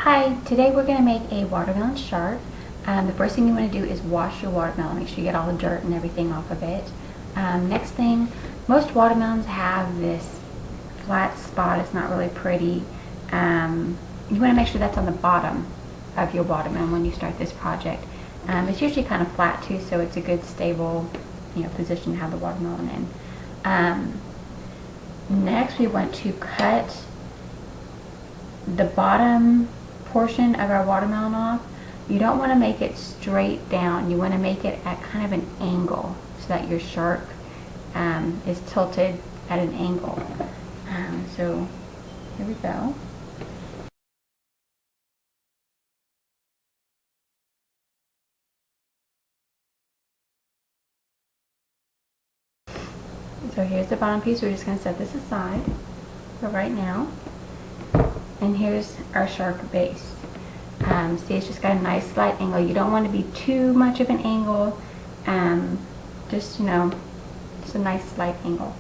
Hi, today we're going to make a watermelon shark. The first thing you want to do is wash your watermelon. Make sure you get all the dirt and everything off of it. Next thing, most watermelons have this flat spot. It's not really pretty. You want to make sure that's on the bottom of your watermelon when you start this project. It's usually kind of flat too, so it's a good stable position to have the watermelon in. Next we want to cut the bottom portion of our watermelon off. You don't want to make it straight down. You want to make it at kind of an angle so that your shark is tilted at an angle. So here we go. So here's the bottom piece. We're just going to set this aside for right now. And here's our shark base. See, it's just got a nice slight angle. You don't want to be too much of an angle. Just a nice slight angle.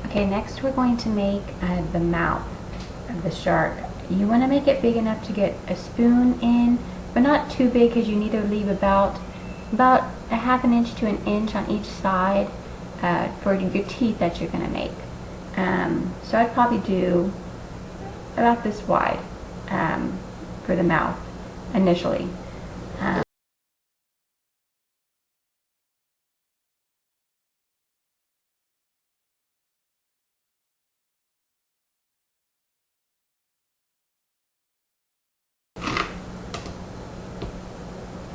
Okay, next we're going to make the mouth of the shark. You want to make it big enough to get a spoon in, but not too big because you need to leave about a half an inch to an inch on each side for your teeth that you're going to make. So I'd probably do about this wide for the mouth initially.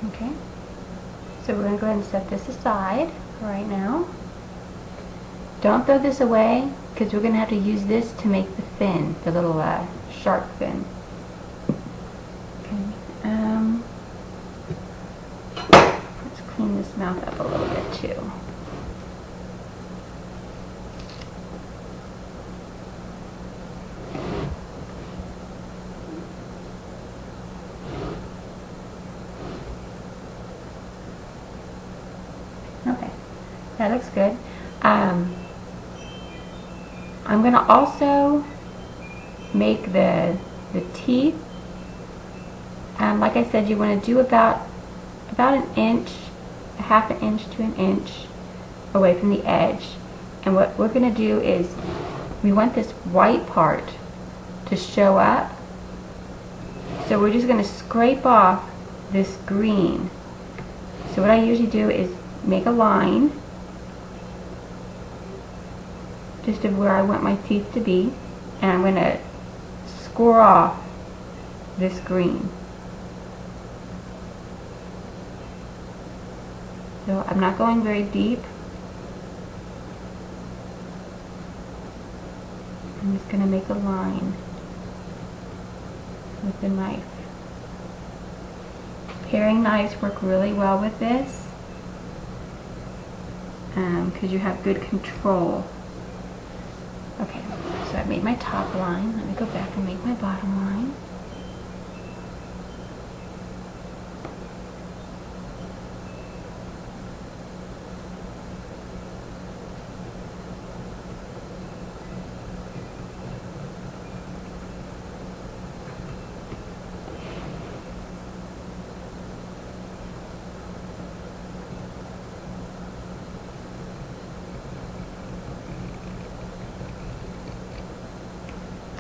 Okay, so we're going to go ahead and set this aside right now. Don't throw this away because we're going to have to use this to make the fin, the little shark fin. Okay. Let's clean this mouth up a little bit too. Okay, that looks good. I'm going to also make the teeth. Like I said, you want to do about an inch, a half an inch to an inch away from the edge. And what we're going to do is we want this white part to show up. So we're just going to scrape off this green. So what I usually do is make a line just of where I want my teeth to be, and I'm going to score off this green. So I'm not going very deep. I'm just going to make a line with the knife. Paring knives work really well with this because you have good control. Okay, so I made my top line. Let me go back and make my bottom line.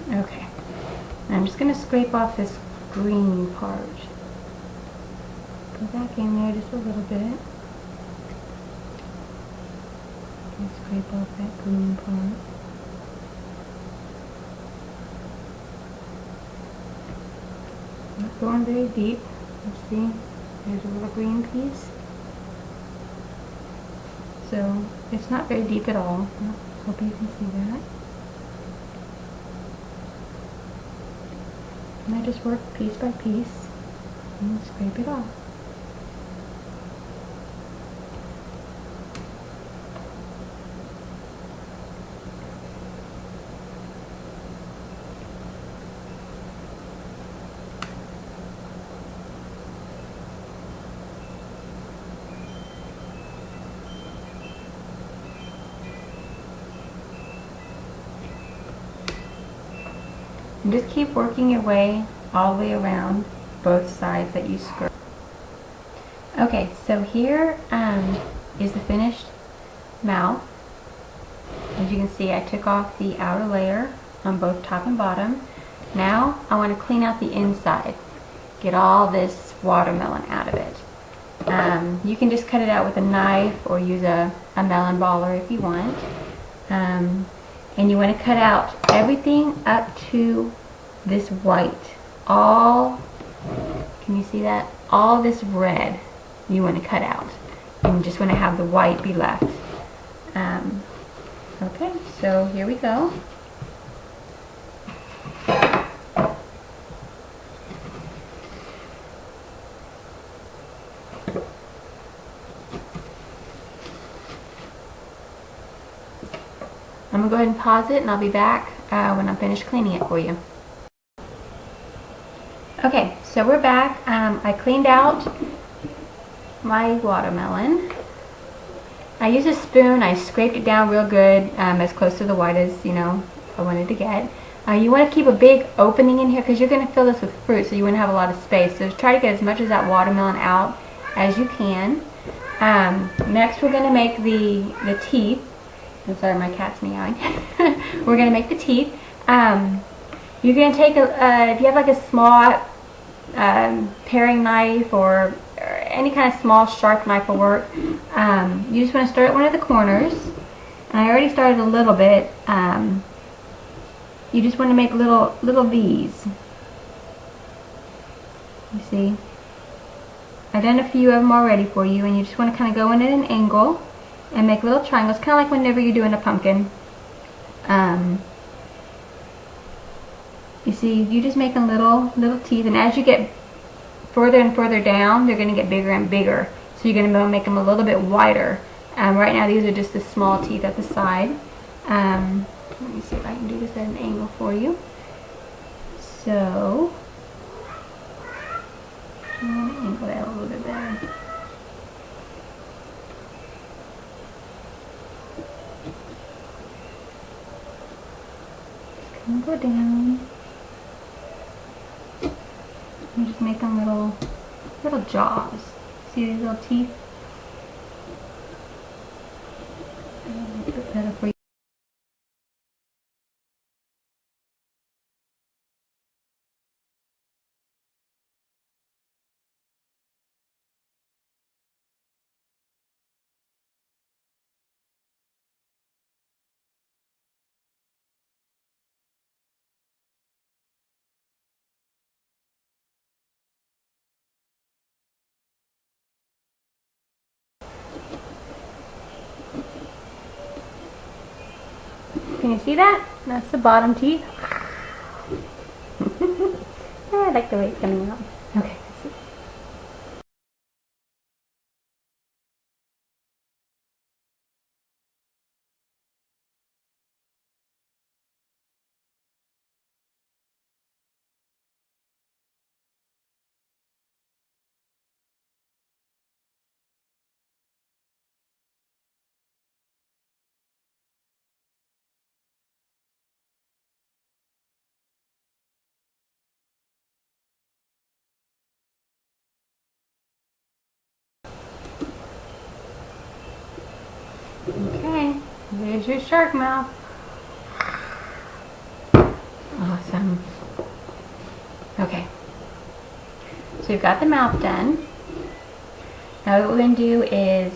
Okay, I'm just going to scrape off this green part. Go back in there just a little bit. And scrape off that green part. Not going very deep. Let's see, there's a little green piece. So it's not very deep at all. I hope you can see that. And I just work piece by piece and scrape it off. And just keep working your way all the way around both sides that you skirt. Okay, so here is the finished mouth. As you can see, I took off the outer layer on both top and bottom. Now I want to clean out the inside. Get all this watermelon out of it. You can just cut it out with a knife or use a melon baller if you want. And you want to cut out everything up to this white. All, can you see that? All this red you want to cut out. And you just want to have the white be left. Okay, so here we go. I'm going to go ahead and pause it and I'll be back when I'm finished cleaning it for you. Okay, so we're back. I cleaned out my watermelon. I used a spoon. I scraped it down real good, as close to the white as, you know, I wanted to get. You want to keep a big opening in here because you're going to fill this with fruit, so you want to have a lot of space. So try to get as much of that watermelon out as you can. Next we're going to make the teeth. I'm sorry, my cat's meowing. We're going to make the teeth. You're going to take, if you have like a small paring knife or any kind of small sharp knife will work. You just want to start at one of the corners. And I already started a little bit. You just want to make little V's. You see? I've done a few of them already for you, and you just want to kind of go in at an angle and make little triangles, kind of like whenever you're doing a pumpkin. You see, you just making little teeth, and as you get further and further down, they're going to get bigger and bigger. So you're going to make them a little bit wider. Right now, these are just the small teeth at the side. Let me see if I can do this at an angle for you. So, I'm going to angle that a little bit better. Just kind of go down. And just make them little jaws. See these little teeth? A little bit better for you. Can you see that? That's the bottom teeth. I like the way it's coming out. Okay. Okay, there's your shark mouth. Awesome. Okay, so you've got the mouth done. Now what we're going to do is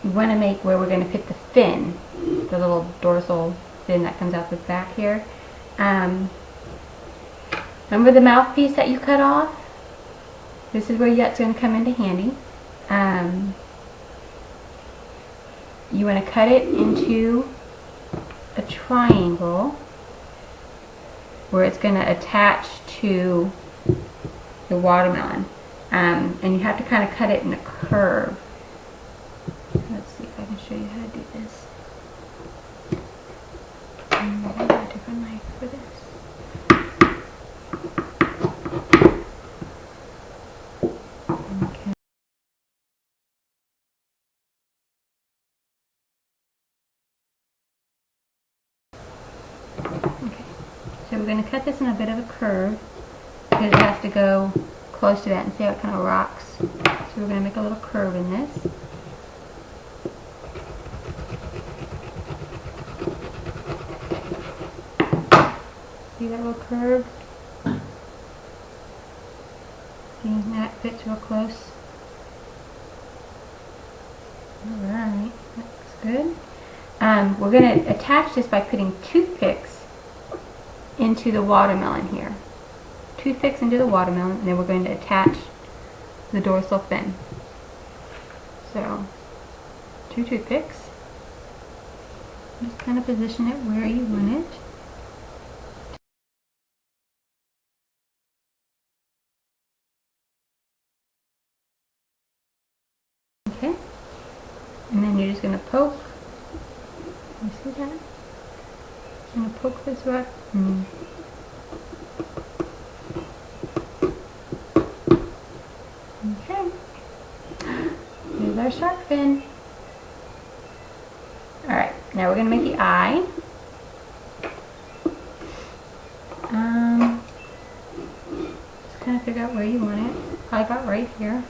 we want to make where we're going to put the fin, the little dorsal fin that comes out the back here. Remember the mouthpiece that you cut off? This is where that's going to come into handy. You want to cut it into a triangle where it's going to attach to the watermelon. And you have to kind of cut it in a curve. Let's see if I can show you how to do this. I have a different knife for this. Okay. Okay, So we're going to cut this in a bit of a curve because it has to go close to that, and see how it kind of rocks. So we're going to make a little curve in this. See that little curve? See, now it fits real close. Alright, that looks good. We're going to attach this by putting toothpicks into the watermelon here. Toothpicks into the watermelon, and then we're going to attach the dorsal fin. So, 2 toothpicks. Just kind of position it where you want it. Okay. And then you're just going to poke. You see that? I'm going to poke this right. Okay. Here's our shark fin. Alright, now we're going to make the eye. Just kind of figure out where you want it. I got right here.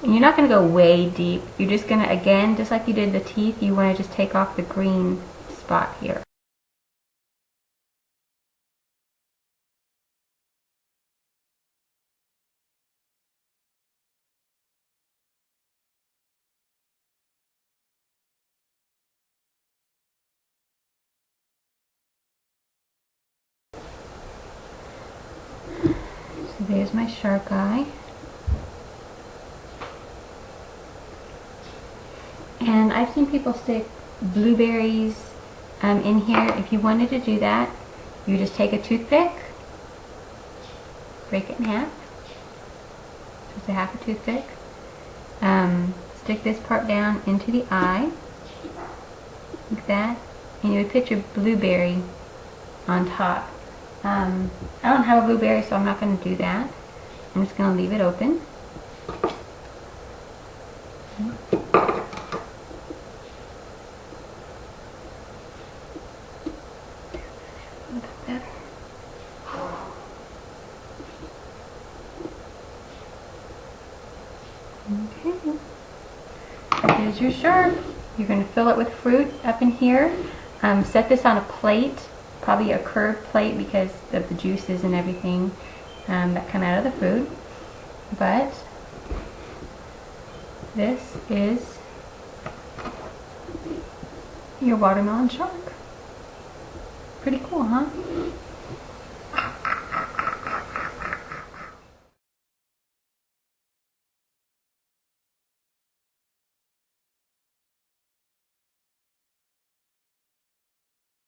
And you're not going to go way deep. You're just going to, again, just like you did the teeth, you want to just take off the green spot here. So there's my shark eye. And I've seen people stick blueberries in here. If you wanted to do that, you just take a toothpick, break it in half, just a half a toothpick, stick this part down into the eye, like that, and you would put your blueberry on top. I don't have a blueberry, so I'm not going to do that. I'm just going to leave it open. Okay, here's your shark. You're going to fill it with fruit up in here. Set this on a plate, probably a curved plate because of the juices and everything that come out of the food. But this is your watermelon shark. Pretty cool, huh?